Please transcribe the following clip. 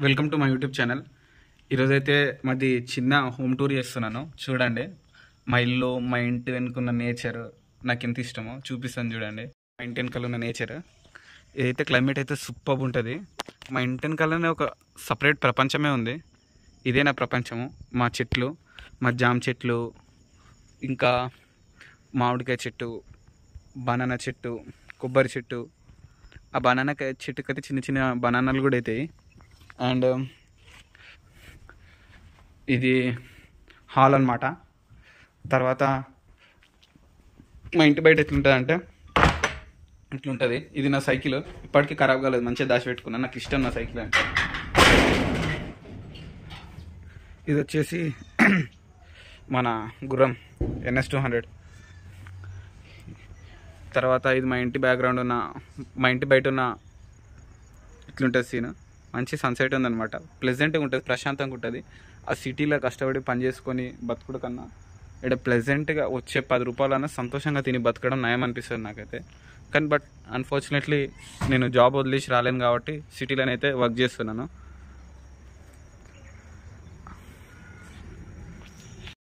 Welcome to my YouTube channel. ఈరోజైతే మాది చిన్న హోమ్ టూర్ చేస్తున్నాను. చూడండి మా ఇల్లు, మా ఇంటి వెనుకున్న నేచర్ నాకు ఎంత ఇష్టమో చూపిస్తాను. చూడండి మా ఇంటి వెనకాల ఉన్న నేచర్. ఇదైతే క్లైమేట్ అయితే సూపర్ ఉంటుంది. మా ఇంటి వెనకాలనే ఒక సపరేట్ ప్రపంచమే ఉంది. ఇదే నా ప్రపంచము. మా చెట్లు, మా జామ చెట్లు, ఇంకా మామిడికాయ చెట్టు, బనానా చెట్టు, కొబ్బరి చెట్టు. ఆ బనానా చెట్టుకి అయితే చిన్న చిన్న బనానాలు కూడా అవుతాయి. అండ్ ఇది హాల్ అన్నమాట. తర్వాత మా ఇంటి బయట ఎట్లుంటుంది, ఇట్లుంటుంది. ఇది నా సైకిల్, ఇప్పటికీ ఖరాబ్ కాలేదు, మంచిగా దాచిపెట్టుకున్నాను. నాకు ఇష్టం నా సైకిల్ అంటే. ఇది వచ్చేసి మన గుర్రం NS 200. తర్వాత ఇది మా ఇంటి బ్యాక్గ్రౌండ్ ఉన్న, మా ఇంటి బయట ఉన్న ఇట్లుంటుంది సీన్. మంచి సన్సెట్ ఉందన్నమాట. ప్లెజెంట్గా ఉంటుంది, ప్రశాంతంగా ఉంటుంది. ఆ సిటీలో కష్టపడి పని చేసుకొని బతుకుడు కన్నా ఇక్కడ ప్లెజెంట్గా వచ్చే 10 రూపాయలన్నా సంతోషంగా తిని బతకడం నయం అనిపిస్తుంది నాకైతే. కానీ బట్ అన్ఫార్చునేట్లీ నేను జాబ్ వదిలేసి రాలేను కాబట్టి సిటీలోనైతే వర్క్ చేస్తున్నాను.